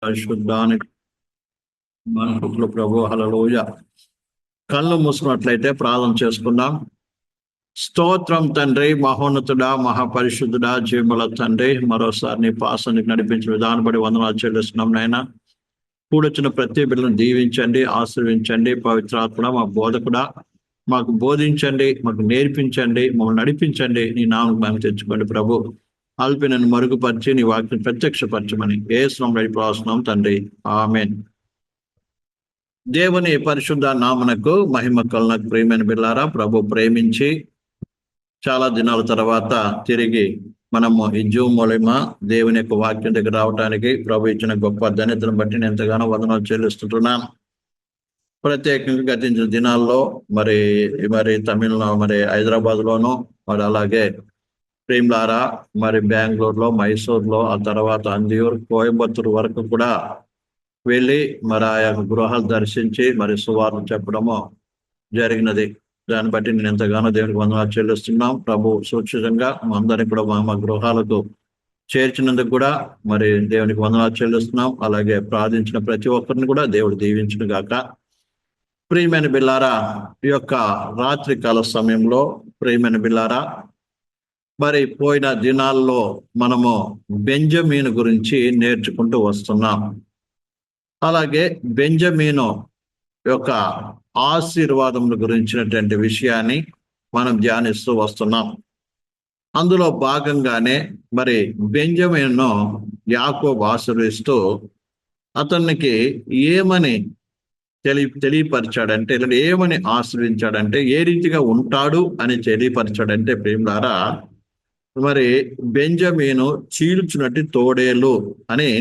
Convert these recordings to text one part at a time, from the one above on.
పరిశుద్ధానికి మనకులు ప్రభు హల్లెలూయా. కళ్ళు మూసుకున్నట్లయితే ప్రార్థన చేసుకుందాం. స్తోత్రం తండ్రి, మహోన్నతుడా, మహాపరిశుద్ధుడా, జీవముల తండ్రి, మరోసారి నీ పాసానికి నడిపించిన విధానం బట్టి వందనాలు చెల్లిస్తున్నాం నాయన. కూడొచ్చిన ప్రతి బిడ్డలను దీవించండి, ఆశీర్వించండి. పవిత్రాత్మ మా బోధకుడా, మాకు బోధించండి, మాకు నేర్పించండి, మమ్మల్ని నడిపించండి. నీ నామం మేము తెచ్చుకోండి ప్రభు. అల్పినను మరుగుపరిచి నీ వాక్యం ప్రత్యక్షపరచమని యేసు నామములో ప్రార్థిస్తున్నాం తండ్రి, ఆమేన్. దేవుని పరిశుద్ధ నామనకు మహిమ కలుగును. ప్రియమైన బిడ్డలారా, ప్రభు ప్రేమించి చాలా దినాల తర్వాత తిరిగి మనము ఈ జూమ్ మూలమ దేవుని యొక్క వాక్యం దగ్గర రావడానికి ప్రభు ఇచ్చిన గొప్ప ధన్యతను బట్టి నేను ఎంతగానో వందనాలు చెల్లిస్తుంటున్నాను. ప్రత్యేకంగా గతించిన దినాల్లో మరి తమిళనాడు, మరి హైదరాబాద్ లోను, మరి అలాగే ప్రేమ్లారా, మరి బెంగళూరులో, మైసూర్లో, ఆ తర్వాత అందియూర్, కోయంబత్తూరు వరకు కూడా వెళ్ళి మరి ఆ యొక్క గృహాలు దర్శించి మరి సువార్త చెప్పడము జరిగినది. దాన్ని బట్టి నేను ఎంతగానో దేవునికి వందనాలు చెల్లిస్తున్నాం. ప్రభు సురక్షితంగా అందరినీ కూడా మా గృహాలకు చేర్చినందుకు కూడా మరి దేవునికి వందనాలు చెల్లిస్తున్నాం. అలాగే ప్రార్థించిన ప్రతి ఒక్కరిని కూడా దేవుడు దీవించును గాక. ప్రియమైన బిల్లారా, ఈ యొక్క రాత్రి కాల సమయంలో ప్రియమైన బిల్లారా, మరి పోయిన దినాల్లో మనము బెంజమీను గురించి నేర్చుకుంటూ వస్తున్నాం. అలాగే బెంజమీను యొక్క ఆశీర్వాదముల గురించినటువంటి విషయాన్ని మనం ధ్యానిస్తూ వస్తున్నాం. అందులో భాగంగానే మరి బెంజమీను యాకోబు ఆశీర్వదిస్తూ అతనికి ఏమని తెలియపరిచాడంటే, ఏమని ఆశీర్వించాడంటే, ఏ రీతిగా ఉంటాడు అని తెలియపరిచాడంటే ప్రేమలారా, మరి బెంజమీను చీల్చునట్టి తోడేలు అని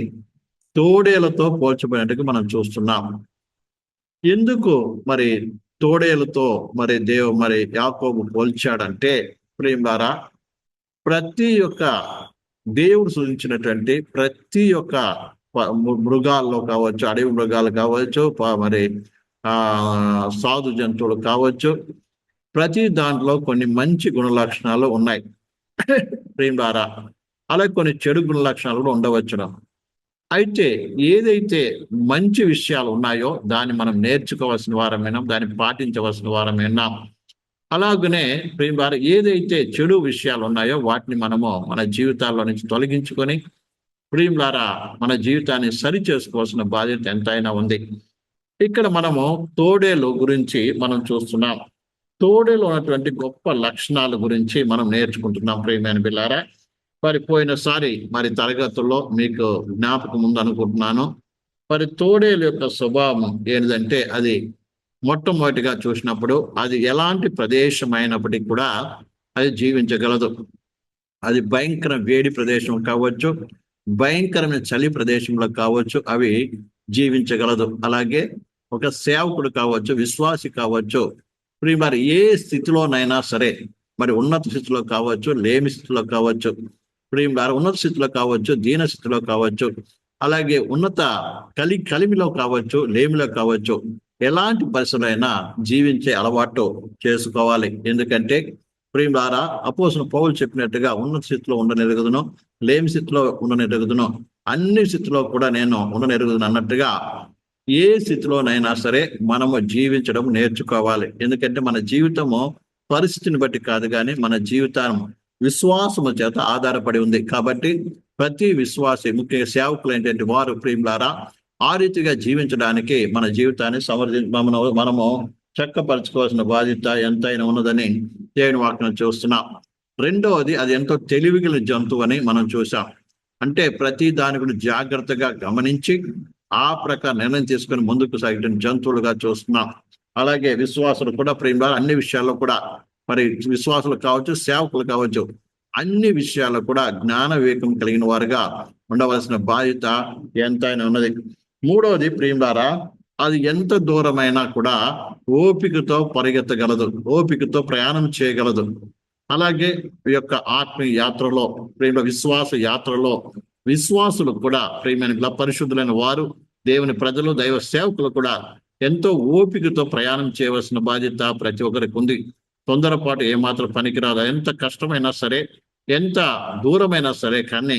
తోడేలతో పోల్చబడినట్టుగా మనం చూస్తున్నాం. ఎందుకు మరి తోడేలతో మరి యాకోబు పోల్చాడంటే ప్రేమలారా, ప్రతి ఒక్క దేవుడు సృజించినటువంటి ప్రతి ఒక్క మృగాల్లో కావచ్చు, అడవి మృగాలు కావచ్చు, మరి సాధు జంతువులు కావచ్చు, ప్రతి దాంట్లో కొన్ని మంచి గుణ లక్షణాలు ఉన్నాయి ప్రేమలారా. అలాగే కొన్ని చెడు గుణ లక్షణాలు కూడా ఉండవచ్చును. అయితే ఏదైతే మంచి విషయాలు ఉన్నాయో దాన్ని మనం నేర్చుకోవాల్సిన వారమైనా, దాన్ని పాటించవలసిన వారమైనా. అలాగనే ప్రియమైన ఏదైతే చెడు విషయాలు ఉన్నాయో వాటిని మనము మన జీవితాల్లో నుంచి తొలగించుకొని ప్రియులారా మన జీవితాన్ని సరి చేసుకోవాల్సిన బాధ్యత ఎంతైనా ఉంది. ఇక్కడ మనము తోడేలు గురించి మనం చూస్తున్నాం. తోడేలు ఉన్నటువంటి గొప్ప లక్షణాల గురించి మనం నేర్చుకుంటున్నాం ప్రియమైన బిల్లారా. మరి పోయినసారి మరి తరగతుల్లో మీకు జ్ఞాపకం ఉంది అనుకుంటున్నాను. మరి తోడేలు యొక్క స్వభావం ఏంటంటే, అది మొట్టమొదటిగా చూసినప్పుడు అది ఎలాంటి ప్రదేశం అయినప్పటికీ కూడా అది జీవించగలదు. అది భయంకర వేడి ప్రదేశం కావచ్చు, భయంకరమైన చలి ప్రదేశంలో కావచ్చు, అవి జీవించగలదు. అలాగే ఒక సేవకుడు కావచ్చు, విశ్వాసి కావచ్చు, మరి ఏ స్థితిలోనైనా సరే, మరి ఉన్నత స్థితిలో కావచ్చు, లేమి స్థితిలో కావచ్చు, ఉన్నత స్థితిలో కావచ్చు, దీన స్థితిలో కావచ్చు, అలాగే ఉన్నత కలిమిలో కావచ్చు, లేమిలో కావచ్చు, ఎలాంటి పరిస్థితులైనా జీవించే అలవాటు చేసుకోవాలి. ఎందుకంటే ప్రియులారా, అపోస్తలుడైన పౌలు చెప్పినట్టుగా ఉన్నత స్థితిలో ఉండనెరుగుదును, లేమి స్థితిలో ఉండనెరుగుదును, అన్ని స్థితిలో కూడా నేను ఉండనెరుగుదును అన్నట్టుగా ఏ స్థితిలోనైనా సరే మనము జీవించడం నేర్చుకోవాలి. ఎందుకంటే మన జీవితము పరిస్థితిని బట్టి కాదు, కానీ మన జీవితం విశ్వాసము చేత ఆధారపడి ఉంది. కాబట్టి ప్రతి విశ్వాసి, ముఖ్యంగా సేవకులైనటువంటి వారు ప్రియులారా, ఆ రీతిగా జీవించడానికి మన జీవితాన్ని మనము చక్కపరచుకోవాల్సిన బాధ్యత ఎంతైనా ఉన్నదని దేవుని వాక్యం చూస్తున్నాం. రెండవది, అది ఎంతో తెలివిగల జంతువు అని మనం చూసాం. అంటే ప్రతి దాని గురించి జాగ్రత్తగా గమనించి ఆ ప్రకారం నిర్ణయం తీసుకొని ముందుకు సాగే జంతువులుగా చూస్తున్నాం. అలాగే విశ్వాసులు కూడా ప్రేమ అన్ని విషయాల్లో కూడా, మరి విశ్వాసులు కావచ్చు, సేవకులు కావచ్చు, అన్ని విషయాల్లో కూడా జ్ఞాన వివేకం కలిగిన వారుగా ఉండవలసిన బాధ్యత ఎంతైనా ఉన్నది. మూడవది ప్రియులారా, అది ఎంత దూరమైనా కూడా ఓపికతో పరిగెత్తగలదు, ఓపికతో ప్రయాణం చేయగలదు. అలాగే ఈ యొక్క ఆత్మీయ యాత్రలో, ప్రేమ విశ్వాస యాత్రలో విశ్వాసులు కూడా, ప్రియమైన పరిశుద్ధులైన వారు, దేవుని ప్రజలు, దైవ సేవకులు కూడా ఎంతో ఓపికతో ప్రయాణం చేయవలసిన బాధ్యత ప్రతి ఒక్కరికి ఉంది. తొందరపాటు ఏమాత్రం పనికిరాదు. ఎంత కష్టమైనా సరే, ఎంత దూరమైనా సరే, కానీ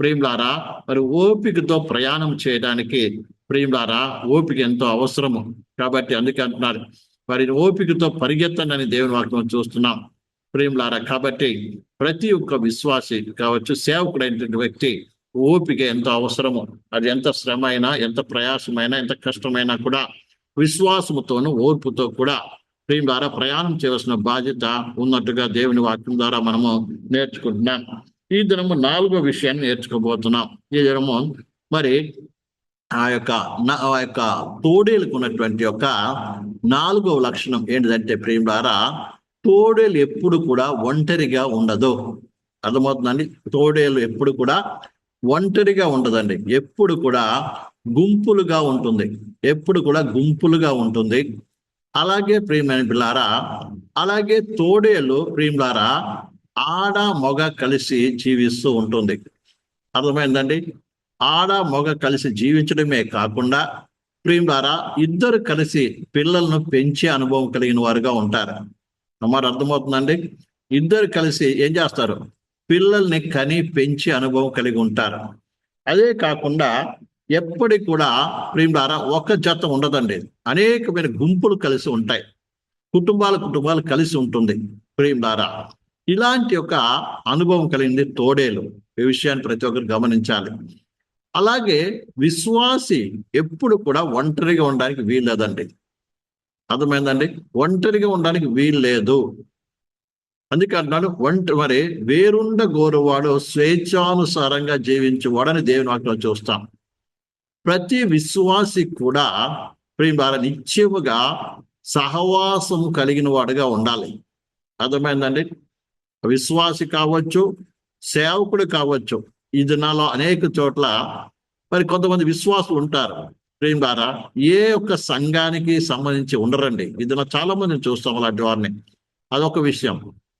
ప్రియులారా, మరి ఓపికతో ప్రయాణం చేయడానికి ప్రియులారా ఓపిక ఎంతో అవసరము. కాబట్టి అందుకే అంటున్నారు, మరి ఓపికతో పరిగెత్తండి అని దేవుని వాక్యం చూస్తున్నాం ప్రియులారా. కాబట్టి ప్రతి ఒక్క విశ్వాసి కావచ్చు, సేవకుడైనటువంటి వ్యక్తి ఓపిక ఎంతో అవసరము. అది ఎంత శ్రమ అయినా, ఎంత ప్రయాసమైనా, ఎంత కష్టమైనా కూడా విశ్వాసముతోను ఓర్పుతో కూడా ప్రియులారా ప్రయాణం చేయవలసిన బాధ్యత ఉన్నట్టుగా దేవుని వాక్యం ద్వారా మనము నేర్చుకుంటున్నాం. ఈ దినము 4వ విషయాన్ని నేర్చుకోబోతున్నాం. ఈ దినము మరి ఆ యొక్క తోడేలకు ఉన్నటువంటి యొక్క 4వ లక్షణం ఏంటిదంటే ప్రియులారా, తోడేలు ఎప్పుడు కూడా ఒంటరిగా ఉండదు. అర్థమవుతుందండి? తోడేలు ఎప్పుడు కూడా ఒంటరిగా ఉండదండి, ఎప్పుడు కూడా గుంపులుగా ఉంటుంది. ఎప్పుడు కూడా గుంపులుగా ఉంటుంది. అలాగే ప్రియమైన పిల్లారా, అలాగే తోడేలు ప్రియులారా ఆడ మగ కలిసి జీవిస్తూ ఉంటుంది. అర్థమైందండి? ఆడ మగ కలిసి జీవించడమే కాకుండా ప్రియులారా ఇద్దరు కలిసి పిల్లలను పెంచే అనుభవం కలిగిన వారుగా ఉంటారు. మరి అర్థమవుతుందండి? ఇద్దరు కలిసి ఏం చేస్తారు? పిల్లల్ని కని పెంచే అనుభవం కలిగి ఉంటారు. అదే కాకుండా ఎప్పటికి కూడా ప్రియులారా ఒక జత ఉండదండి, అనేకమైన గుంపులు కలిసి ఉంటాయి. కుటుంబాలు కలిసి ఉంటుంది ప్రియులారా. ఇలాంటి ఒక అనుభవం కలిగింది తోడేలు. ఈ విషయాన్ని ప్రతి ఒక్కరు గమనించాలి. అలాగే విశ్వాసి ఎప్పుడు కూడా ఒంటరిగా ఉండడానికి వీల్లేదండి. అర్థమైందండి? ఒంటరిగా ఉండడానికి వీల్లేదు. అందుకే అంటున్నాడు, మరి వేరుండ గోరువాడు స్వేచ్ఛానుసారంగా జీవించేవాడని దేవుని వాక్యంలో చూస్తాం. ప్రతి విశ్వాసి కూడా ప్రియులారా నిత్యముగా సహవాసము కలిగిన వాడుగా ఉండాలి. అర్థమైందండి? విశ్వాసి కావచ్చు, సేవకుడు కావచ్చు. ఈ దినాల్లో అనేక చోట్ల మరి కొంతమంది విశ్వాసులు ఉంటారు ప్రియులారా, ఏ ఒక్క సంఘానికి సంబంధించి ఉండరండి. ఈ దిన చాలా మందిని చూస్తాం అలాంటి వారిని. అదొక విషయం.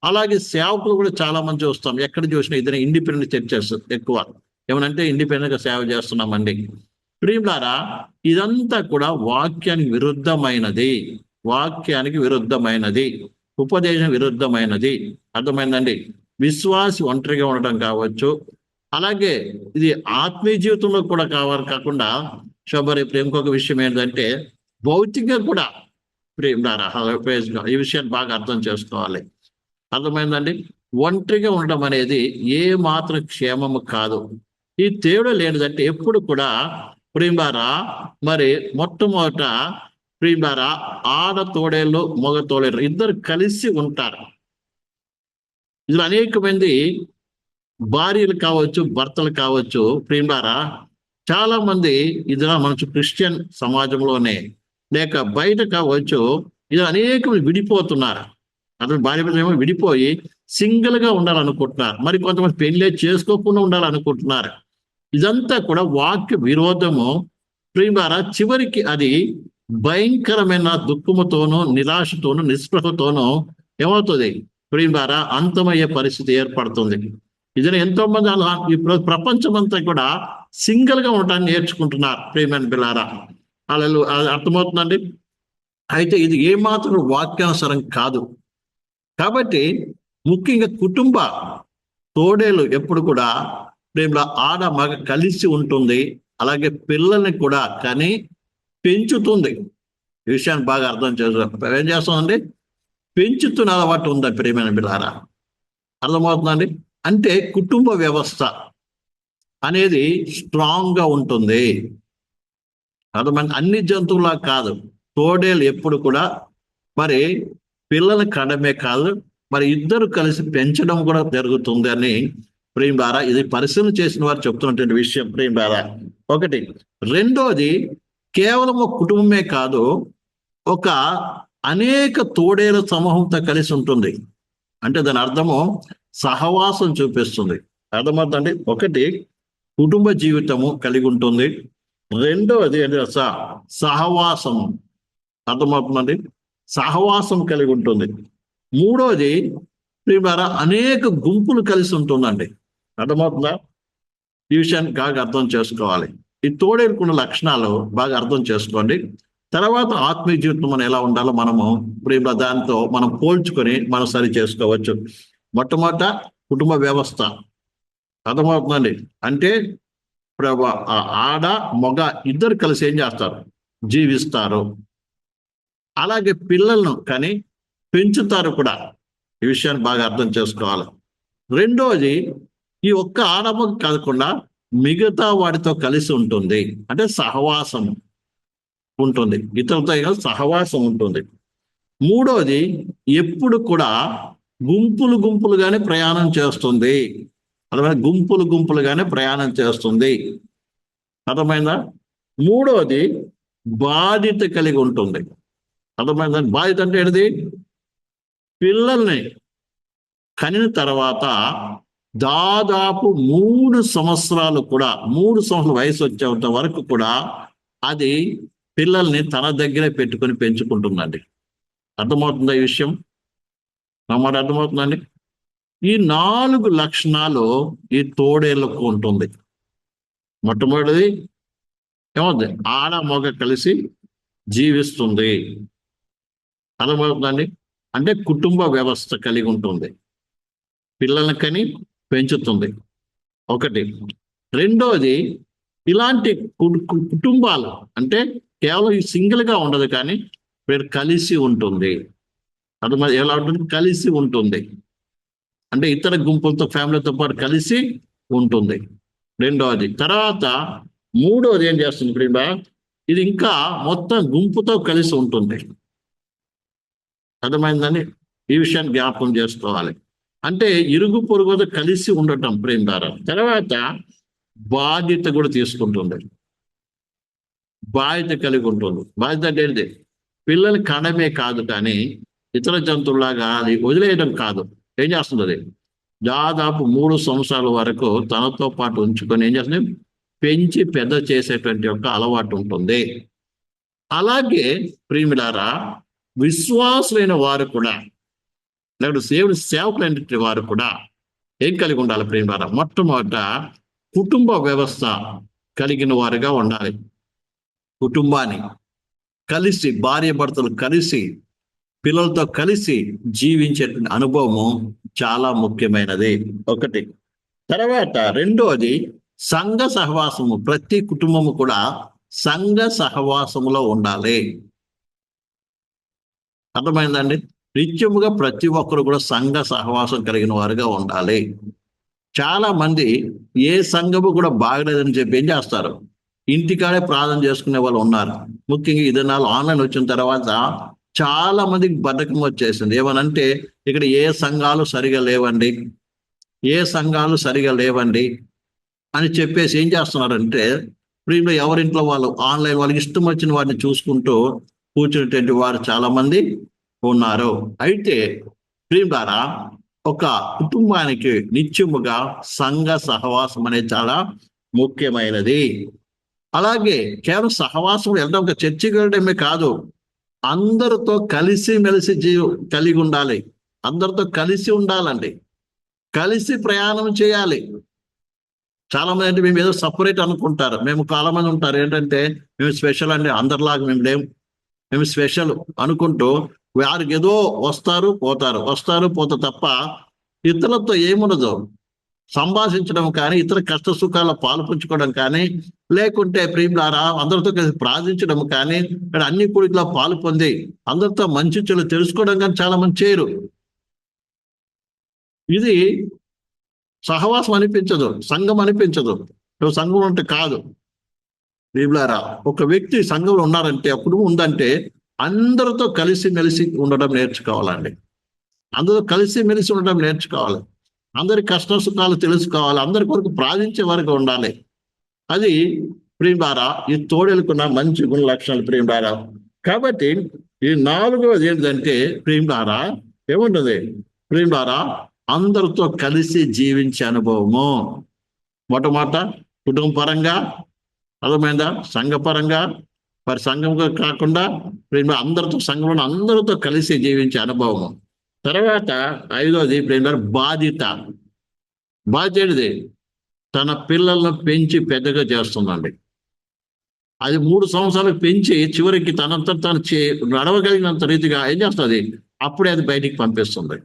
అలాగే సేవకులు కూడా చాలా మంది చూస్తాం. ఎక్కడ చూసినా ఇద్దరు ఇండిపెండెంట్ చర్చెస్ ఎక్కువ. ఏమనంటే ఇండిపెండెంట్ గా సేవ చేస్తున్నామండి. ప్రియులారా ఇదంతా కూడా వాక్యానికి విరుద్ధమైనది. వాక్యానికి విరుద్ధమైనది, ఉపదేశం విరుద్ధమైనది. అర్థమైందండి? విశ్వాసి ఒంటరిగా ఉండటం కావచ్చు. అలాగే ఇది ఆత్మీయ జీవితంలో కూడా కాకుండా శబరి ఇంకొక విషయం ఏంటంటే భౌతికంగా కూడా ప్రియులారా ఈ విషయాన్ని బాగా అర్థం చేసుకోవాలి. అర్థమైందండి? ఒంటరిగా ఉండడం అనేది ఏ మాత్రం క్షేమము కాదు. ఈ తేడా లేనిదంటే ఎప్పుడు కూడా ప్రియులారా మరి మొట్టమొదట ప్రియులారా ఆడ తోడేళ్ళు మగ తోడేళ్ళు ఇద్దరు కలిసి ఉంటారు. ఇందులో అనేక మంది భార్యలు కావచ్చు, భర్తలు కావచ్చు. ప్రియులారా చాలా మంది ఇది మన క్రిస్టియన్ సమాజంలోనే లేక బయట కావచ్చు, ఇది అనేక విడిపోతున్నారు. అతను భార్య భర్తలేమో విడిపోయి సింగిల్ గా ఉండాలనుకుంటున్నారు. మరి కొంతమంది పెళ్ళే చేసుకోకుండా ఉండాలనుకుంటున్నారు. ఇదంతా కూడా వాక్య విరోధము. ప్రియులారా చివరికి అది భయంకరమైన దుఃఖముతోనూ, నిరాశతోనూ, నిస్పృహతోనూ ఏమవుతుంది ప్రియులారా అంతమయ్యే పరిస్థితి ఏర్పడుతుంది. ఇది ఎంతో మంది ఇప్పుడు ప్రపంచం అంతా కూడా సింగిల్ గా ఉండటాన్ని నేర్చుకుంటున్నారు ప్రియమైన పిల్లారా. వాళ్ళు అర్థమవుతుందండి? అయితే ఇది ఏమాత్రం వాక్యానుసారం కాదు. కాబట్టి ముఖ్యంగా కుటుంబ తోడేలు ఎప్పుడు కూడా ప్రేమలో ఆడ మగ కలిసి ఉంటుంది. అలాగే పిల్లల్ని కూడా కానీ పెంచుతుంది. ఈ విషయాన్ని బాగా అర్థం చేసుకో. ఏం చేస్తుందండి? పెంచుతున్న అలవాటు ఉందా ప్రియమైన పిల్లారా? అర్థమవుతుందండి? అంటే కుటుంబ వ్యవస్థ అనేది స్ట్రాంగ్ గా ఉంటుంది. అర్థమైంది? అన్ని జంతువులా కాదు. తోడేలు ఎప్పుడు కూడా మరి పిల్లల కడమే కాదు, మరి ఇద్దరు కలిసి పెంచడం కూడా జరుగుతుంది అని ప్రియులారా ఇది పరిశీలన చేసిన వారు చెప్తున్నటువంటి విషయం ప్రియులారా. ఒకటి. రెండోది, కేవలం ఒక కుటుంబమే కాదు, ఒక అనేక తోడేల సమూహంతో కలిసి ఉంటుంది. అంటే దాని అర్థము సహవాసం చూపిస్తుంది. అర్థమవుతుందండి? ఒకటి కుటుంబ జీవితము కలిగి ఉంటుంది. రెండవది సహవాసము. అర్థమవుతుందండి? సహవాసం కలిగి ఉంటుంది. మూడోది ప్రియులారా అనేక గుంపులు కలిసి ఉంటుందండి. అర్థమవుతుందా? ఈ విషయాన్ని బాగా అర్థం చేసుకోవాలి. ఈ తోడేలుకున్న లక్షణాలు బాగా అర్థం చేసుకోండి. తర్వాత ఆత్మీయ జీవితం మనం ఎలా ఉండాలో మనము ప్రియుల దాంతో మనం పోల్చుకొని మనం సరి చేసుకోవచ్చు. మొట్టమొదట కుటుంబ వ్యవస్థ. అర్థమవుతుందండి. అంటే ఇప్పుడు ఆడ మగ ఇద్దరు కలిసి ఏం చేస్తారు, జీవిస్తారు. అలాగే పిల్లలను కానీ పెంచుతారు కూడా. ఈ విషయాన్ని బాగా అర్థం చేసుకోవాలి. రెండోది, ఈ ఒక్క ఆడమగ కాకుండా మిగతా వాటితో కలిసి ఉంటుంది, అంటే సహవాసం ఉంటుంది, ఇతరులతో సహవాసం ఉంటుంది. మూడోది, ఎప్పుడు కూడా గుంపులు గుంపులుగానే ప్రయాణం చేస్తుంది. అర్థమైనా, గుంపులు గుంపులుగానే ప్రయాణం చేస్తుంది. అర్థమైందా? మూడోది, బాధ్యత కలిగి ఉంటుంది. అర్థమైందా? బాధ్యత అంటే ఏంటిది? పిల్లల్ని కనిన తర్వాత దాదాపు 3 సంవత్సరాలు కూడా, 3 సంవత్సరాల వయసు వచ్చేంత వరకు కూడా అది పిల్లల్ని తన దగ్గరే పెట్టుకొని పెంచుకుంటుందండి. అర్థమవుతుందా ఈ విషయం? నా మాట అర్థమవుతుందండి? ఈ 4 లక్షణాలు ఈ తోడేళ్లకు ఉంటుంది. మొట్టమొదటిది ఏమవుతుంది? ఆడ మగ కలిసి జీవిస్తుంది. అర్థమవుతుందండి? అంటే కుటుంబ వ్యవస్థ కలిగి ఉంటుంది, పిల్లల్ని కని పెంచుతుంది, ఒకటి. రెండోది, ఇలాంటి కుటుంబాలు అంటే కేవలం ఈ సింగిల్ గా ఉండదు, కానీ మీరు కలిసి ఉంటుంది. అది ఎలా ఉంటుంది? కలిసి ఉంటుంది. అంటే ఇతర గుంపులతో, ఫ్యామిలీతో పాటు కలిసి ఉంటుంది. రెండోది. తర్వాత మూడోది ఏం చేస్తుంది ఇప్పుడు? ఇది ఇంకా మొత్తం గుంపుతో కలిసి ఉంటుంది. అర్థమైందని ఈ విషయాన్ని జ్ఞాపకం చేసుకోవాలి. అంటే ఇరుగు పొరుగుతో కలిసి ఉండటం ప్రేమ ద్వారా. తర్వాత బాధ్యత కూడా తీసుకుంటుంది, బాధ్యత కలిగి ఉంటుంది. బాధ్యత అంటే ఏంటి? పిల్లలు కనడమే కాదు, కానీ ఇతర జంతువులాగా అది వదిలేయడం కాదు. ఏం చేస్తుంది? అది దాదాపు 3 సంవత్సరాల వరకు తనతో పాటు ఉంచుకొని ఏం చేస్తుంది? పెంచి పెద్ద చేసేటువంటి ఒక అలవాటు ఉంటుంది. అలాగే ప్రియులారా, విశ్వాసులైన వారు కూడా, లేకపోతే దేవుని సేవకులైన వారు కూడా ఏం కలిగి ఉండాలి ప్రియులారా? మొట్టమొదట కుటుంబ వ్యవస్థ కలిగిన వారుగా ఉండాలి. కుటుంబాన్ని కలిసి, భార్య భర్తలు కలిసి, పిల్లలతో కలిసి జీవించేటువంటి అనుభవము చాలా ముఖ్యమైనది, ఒకటి. తర్వాత రెండోది, సంఘ సహవాసము. ప్రతి కుటుంబము కూడా సంఘ సహవాసములో ఉండాలి. అర్థమైందండి? నిత్యముగా ప్రతి ఒక్కరు కూడా సంఘ సహవాసం కలిగిన వారుగా ఉండాలి. చాలా మంది ఏ సంఘము కూడా బాగలేదని చెప్పి ఏం చేస్తారు? ఇంటికాడే ప్రార్థన చేసుకునే వాళ్ళు ఉన్నారు. ముఖ్యంగా ఈ దినాలు ఆన్లైన్ వచ్చిన తర్వాత చాలా మందికి బద్ధకం వచ్చేసింది. ఏమనంటే, ఇక్కడ ఏ సంఘాలు సరిగా లేవండి, ఏ సంఘాలు సరిగా లేవండి అని చెప్పేసి ఏం చేస్తున్నారంటే, ఇప్పుడు ఎవరింట్లో వాళ్ళు ఆన్లైన్ వాళ్ళకి ఇష్టం వచ్చిన వారిని చూసుకుంటూ కూర్చునేటువంటి వారు చాలా మంది ఉన్నారు. అయితే ప్రియులారా, ఒక కుటుంబానికి నిత్యముగా సంఘ సహవాసం అనేది చాలా ముఖ్యమైనది. అలాగే కేవలం సహవాసం వెళ్ళడం, ఒక చర్చికి వెళ్ళడమే కాదు, అందరితో కలిసి మెలిసి కలిగి ఉండాలి. అందరితో కలిసి ఉండాలండి, కలిసి ప్రయాణం చేయాలి. చాలా మంది అంటే మేము ఏదో సపరేట్ అనుకుంటారు. మేము చాలా మంది ఉంటారు ఏంటంటే, మేము స్పెషల్ అండి, అందరిలాగా మేము లేము, మేము స్పెషల్ అనుకుంటూ వారికి ఏదో వస్తారు పోతారు తప్ప ఇతరులతో ఏముండదు. సంభాషించడం కానీ, ఇతర కష్ట సుఖాల పాలు పుంచుకోవడం కానీ, లేకుంటే ప్రియులారా అందరితో కలిసి ప్రార్థించడం కానీ, ఇక్కడ అన్ని కూడికలో పాలు పొంది అందరితో మంచి చెడు తెలుసుకోవడం కానీ చాలా మంది చేయరు. ఇది సహవాసం అనిపించదు, సంఘం అనిపించదు. సంఘం అంటే కాదు ప్రియులారా. ఒక వ్యక్తి సంఘంలో ఉన్నారంటే, అప్పుడు ఉందంటే అందరితో కలిసి మెలిసి ఉండడం నేర్చుకోవాలండి. అందరూ కలిసి మెలిసి ఉండడం నేర్చుకోవాలి. అందరి కష్ట సుఖాలు తెలుసుకోవాలి. అందరి కొరకు ప్రార్థించే వరకు ఉండాలి. అది ప్రియులారా ఈ తోడేలుకున్న మంచి గుణ లక్షణాలు ప్రియులారా. కాబట్టి ఈ 4వది ఏంటంటే ప్రియులారా, ఏముంటుంది ప్రియులారా? అందరితో కలిసి జీవించే అనుభవము. మొట్టమొదట కుటుంబ పరంగా, అర్థమైందా? సంఘపరంగా, మరి సంఘంగా కాకుండా అందరితో, సంఘంలో అందరితో కలిసి జీవించే అనుభవము. తర్వాత 5వది బాధ్యత. బాధ్యత ఏంటిది? తన పిల్లలను పెంచి పెద్దగా చేస్తుందండి. అది 3 సంవత్సరాలకు పెంచి చివరికి తనంతా తను నడవగలిగినంత రీతిగా ఏం చేస్తుంది? అప్పుడే అది బయటికి పంపిస్తుంది.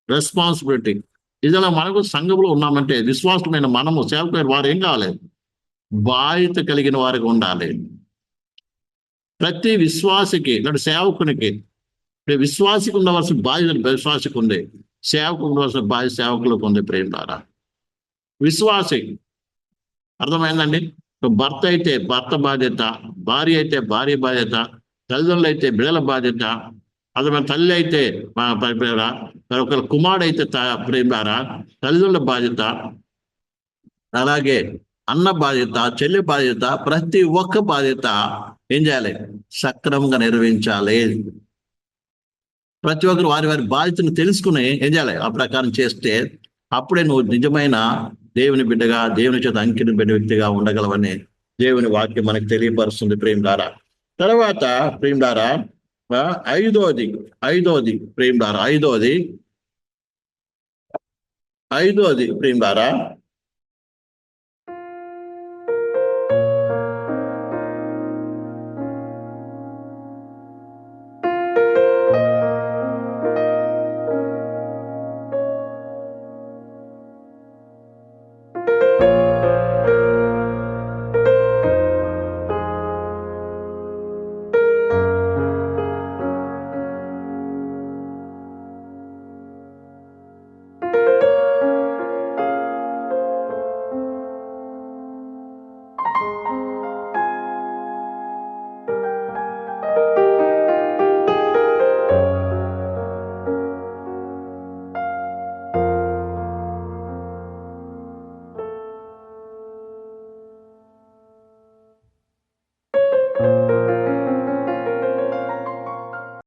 రెస్పాన్సిబిలిటీ. ఇదిలా మనకు సంఘంలో ఉన్నామంటే విశ్వాసమైన మనము సేవకులైన వారు ఏం కావాలి? బాధ్యత కలిగిన వారికి ఉండాలి. ప్రతి విశ్వాసికి అంటే సేవకునికి, విశ్వాసికి ఉండవలసిన బాధ్యత విశ్వాసికి ఉంది, సేవకు ఉండవలసిన బాధ్యత సేవకులకు ఉంది. ప్రేమ ద్వారా విశ్వాసి అర్థమైందండి. భర్త అయితే భర్త బాధ్యత, భార్య అయితే భార్య బాధ్యత, తల్లిదండ్రులు అయితే బిడ్డల బాధ్యత, అర్థమైన తల్లి అయితే ఒక కుమారుడు అయితే ప్రేమ తల్లిదండ్రుల బాధ్యత, అలాగే అన్న బాధ్యత, చెల్లి బాధ్యత, ప్రతి ఒక్క బాధ్యత ఏం చేయాలి? సక్రమంగా నిర్వహించాలి. ప్రతి ఒక్కరు వారి వారి బాధ్యతను తెలుసుకుని ఏం చేయాలి? ఆ ప్రకారం చేస్తే అప్పుడే నువ్వు నిజమైన దేవుని బిడ్డగా, దేవుని చేత అంకిన బిడ్డ వ్యక్తిగా ఉండగలవని దేవుని వాక్యం మనకు తెలియపరుస్తుంది. ప్రేమ ద్వారా తర్వాత ప్రేమ ద్వారా ఐదోది ప్రేమ ద్వారా ఐదోది ప్రేమ ద్వారా